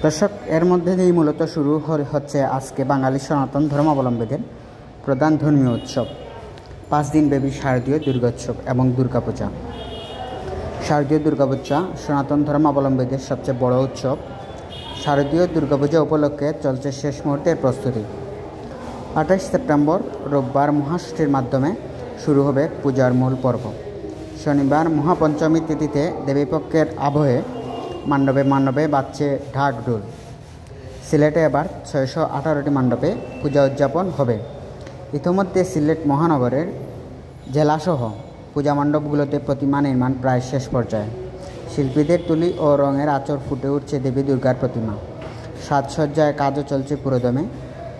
দর্শক, এর মধ্যে দিয়েই মূলত শুরু হচ্ছে আজকে বাঙালি সনাতন ধর্মাবলম্বীদের প্রধান ধর্মীয় উৎসব 5 দিনব্যাপী শারদীয় দুর্গোৎসব এবং দুর্গাপূজা। শারদীয় দুর্গাপূজা সনাতন ধর্মাবলম্বীদের সবচেয়ে বড় উৎসব। শারদীয় দুর্গাপূজা উপলক্ষে চলছে শেষ মুহূর্তের প্রস্তুতি। 28 সেপ্টেম্বর রোববার মহাষষ্ঠীর মাধ্যমে শুরু হবে পূজার মূল পর্ব। শনিবার মহাপঞ্চমী তিথিতে দেবীপক্ষের আবহে মণ্ডপে বাজছে ঢাক ঢোল। সিলেটে এবার 618টি মণ্ডপে পূজা উদযাপন হবে। ইতিমধ্যে সিলেট মহানগরের জেলাসহ পূজা মণ্ডপগুলোতে প্রতিমা নির্মাণ প্রায় শেষ পর্যায়ে। শিল্পীদের তুলি ও রঙের আঁচড় ফুটে উঠছে দেবী দুর্গার প্রতিমা। সাজসজ্জায় কাজও চলছে পুরোদমে।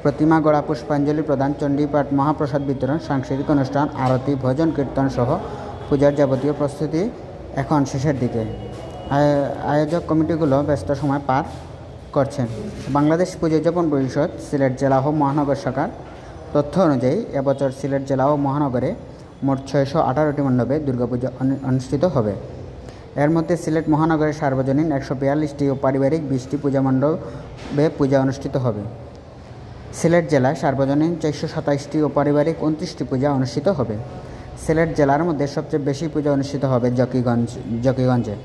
প্রতিমা গড়া, পুষ্পাঞ্জলি প্রদান, চণ্ডীপাঠ, মহাপ্রসাদ বিতরণ, সাংস্কৃতিক অনুষ্ঠান, আরতি, ভজন কীর্তন সহ পূজার যাবতীয় প্রস্তুতি এখন শেষের দিকে। আয়োজক কমিটিগুলো ব্যস্ত সময় পার করছেন। বাংলাদেশ পূজা উদযাপন পরিষদ সিলেট জেলা ও মহানগর শাখার তথ্য অনুযায়ী এবছর সিলেট জেলা ও মহানগরে মোট 618টি মণ্ডপে দুর্গাপূজা অনুষ্ঠিত হবে। এর মধ্যে সিলেট মহানগরের সার্বজনীন 142টি ও পারিবারিক 20টি পূজা মণ্ডপে পূজা অনুষ্ঠিত হবে। সিলেট জেলায় সার্বজনীন 427টি ও পারিবারিক 29টি পূজা অনুষ্ঠিত হবে। সিলেট জেলার মধ্যে সবচেয়ে বেশি পূজা অনুষ্ঠিত হবে জকিগঞ্জে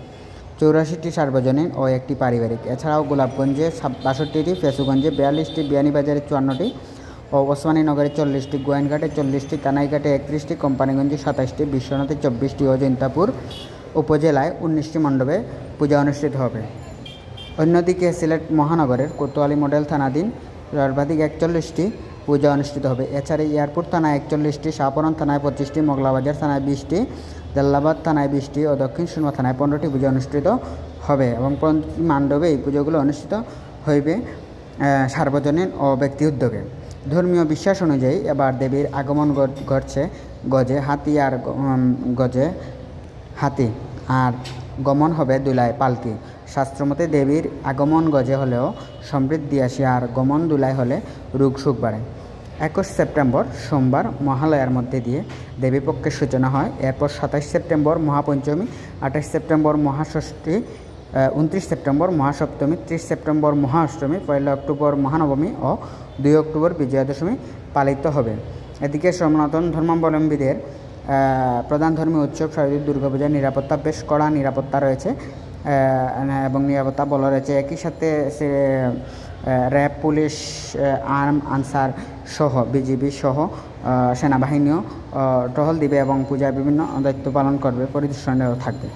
84টি সার্বজনীন ও 1টি পারিবারিক। এছাড়াও গোলাপগঞ্জে 62টি, ফেসুগঞ্জে 42টি, বিয়ানীবাজারে 54টি ও ওসমানীনগরে 40টি, গোয়েনঘাটে 40টি, কানাইঘাটে 31টি, কোম্পানিগঞ্জে 27টি, বিশ্বনাথে 24টি ও জৈন্তাপুর উপজেলায় 19টি মণ্ডপে পূজা অনুষ্ঠিত হবে। অন্যদিকে সিলেট মহানগরের কোতোয়ালি মডেল থানাধীন সর্বাধিক 41টি পূজা অনুষ্ঠিত হবে। এছাড়া এয়ারপোর্ট থানায় 41টি, শাহপরান থানায় 25টি, মোগলাবাজার থানায় 20টি, জালালাবাদ থানায় 20টি ও দক্ষিণ সুরমা থানায় 15টি পূজা অনুষ্ঠিত হবে এবং প্রতি মণ্ডপে এই পুজোগুলো অনুষ্ঠিত হইবে সার্বজনীন ও ব্যক্তি উদ্যোগে। ধর্মীয় বিশ্বাস অনুযায়ী এবার দেবীর আগমন ঘটছে গজে হাতি আর গমন হবে দুলায় পালকি। শাস্ত্রমতে দেবীর আগমন গজে হলেও সমৃদ্ধি আসে আর গমন দুলায় হলে রোগ সুখ বাড়ে। 21 সেপ্টেম্বর সোমবার মহালয়ার মধ্যে দিয়ে দেবীপক্ষের সূচনা হয়। এরপর 27 September মহাপঞ্চমী, 28 September মহাষষ্ঠী, 29 September Mahasaptami, 30 September Maha Ashtami, 1 October মহানবমী ও 2 অক্টোবর বিজয়া দশমী পালিত হবে। এদিকে সনাতন ধর্মাবলম্বীদের প্রধান ধর্মীয় উৎসব শারদীয় দুর্গাপূজার নিরাপত্তা বেশ কড়া নিরাপত্তা রয়েছে এবং নিরাপত্তা বলা রয়েছে। একই সাথে র্যাব, পুলিশ, আর্ম, আনসার সহ বিজিবি সহ সেনাবাহিনীও টহল দিবে এবং পূজার বিভিন্ন দায়িত্ব পালন করবে, পরিদর্শনেও থাকবে।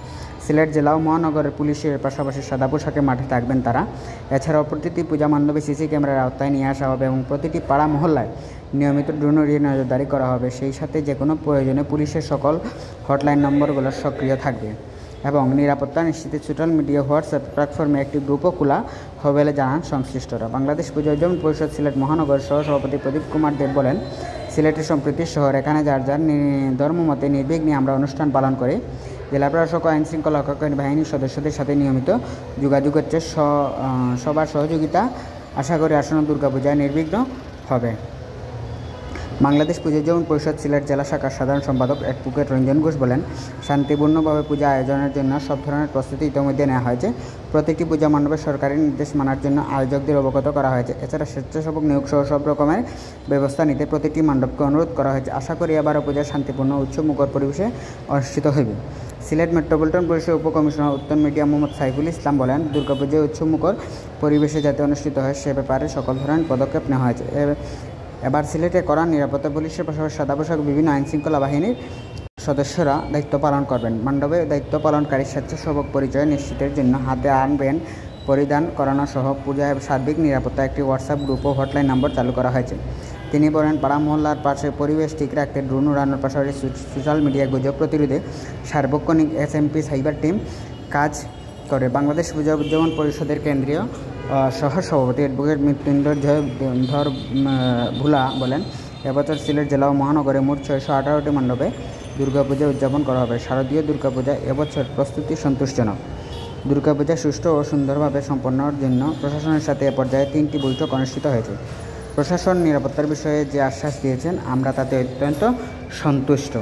সিলেট জেলা ও মহানগরের পুলিশের পাশাপাশি সাদা পোশাকে মাঠে থাকবেন তারা। এছাড়াও প্রতিটি পূজা মণ্ডপে সিসি ক্যামেরার আওতায় নিয়ে আসা হবে এবং প্রতিটি পাড়া মহল্লায় নিয়মিত ড্রোন উড়িয়ে নজরদারি করা হবে। সেই সাথে যে কোনো প্রয়োজনে পুলিশের সকল হটলাইন নম্বরগুলো সক্রিয় থাকবে এবং নিরাপত্তা নিশ্চিতে সোশ্যাল মিডিয়া হোয়াটসঅ্যাপ প্ল্যাটফর্মে একটি গ্রুপও খোলা হবে বলে জানান সংশ্লিষ্টরা। বাংলাদেশ পূজা উদযাপন পরিষদ সিলেট মহানগর সহ-সভাপতি প্রদীপ কুমার দেব বলেন, সিলেটের সম্প্রীতির শহর, এখানে যার যার ধর্মমতে নির্বিঘ্নে আমরা অনুষ্ঠান পালন করি। জেলা প্রশাসক ও আইনশৃঙ্খলা রক্ষাকারী বাহিনীর সদস্যদের সাথে নিয়মিত যোগাযোগ হচ্ছে। সবার সহযোগিতা আশা করি আসন্ন দুর্গাপূজায় নির্বিঘ্ন হবে। বাংলাদেশ পূজা উদযাপন পরিষদ সিলেট জেলা শাখার সাধারণ সম্পাদক অ্যাডভোকেট রঞ্জন ঘোষ বলেন, শান্তিপূর্ণভাবে পূজা আয়োজনের জন্য সব ধরনের প্রস্তুতি ইতিমধ্যে নেওয়া হয়েছে। প্রতিটি পূজা মণ্ডপে সরকারি নির্দেশ মানার জন্য আয়োজকদের অবগত করা হয়েছে। এছাড়া স্বেচ্ছাসেবক নিয়োগ সহ সব রকমের ব্যবস্থা নিতে প্রতিটি মণ্ডপকে অনুরোধ করা হয়েছে। আশা করি এবারও পূজা শান্তিপূর্ণ উৎসবমুখর পরিবেশে অনুষ্ঠিত হইবে। সিলেট মেট্রোপলিটন পুলিশের উপকমিশনার উত্তর মিডিয়া মোহাম্মদ সাইফুল ইসলাম বলেন, দুর্গাপূজায় উৎসবমুখর পরিবেশে যাতে অনুষ্ঠিত হয় সে ব্যাপারে সকল ধরনের পদক্ষেপ নেওয়া হয়েছে। এবার সিলেটে কড়া নিরাপত্তা পুলিশের পাশাপাশি সাদা পোশাক বিভিন্ন আইনশৃঙ্খলা বাহিনীর সদস্যরা দায়িত্ব পালন করবেন। মণ্ডপে দায়িত্ব পালনকারী স্বেচ্ছাসেবক পরিচয় নিশ্চিতের জন্য হাতে আর্মব্যান্ড পরিধান করানো সহ পূজায় সার্বিক নিরাপত্তা একটি হোয়াটসঅ্যাপ গ্রুপ ও হটলাইন নম্বর চালু করা হয়েছে। তিনি বলেন, পাড়া মহল্লার পাশে পরিবেশ ঠিক রাখতে ড্রোন উড়ানোর পাশাপাশি সোশ্যাল মিডিয়া গুজব প্রতিরোধে সার্বক্ষণিক SMP সাইবার টিম কাজ করে। বাংলাদেশ পূজা উদযাপন পরিষদের কেন্দ্রীয় সহ-সভাপতি অ্যাডভোকেট মৃত্যুঞ্জয় ধর ভুলা বলেন, এবছর সিলেট জেলা ও মহানগরে মোট 618টি মণ্ডপে দুর্গাপূজা উদযাপন করা হবে। শারদীয় দুর্গাপূজা এবছর প্রস্তুতি সন্তোষজনক। দুর্গাপূজা সুষ্ঠু ও সুন্দরভাবে সম্পন্নের জন্য প্রশাসনের সাথে এ পর্যায়ে 3টি বৈঠক অনুষ্ঠিত হয়েছে। প্রশাসন নিরাপত্তার বিষয়ে যে আশ্বাস দিয়েছেন আমরা তাতে অত্যন্ত সন্তুষ্ট।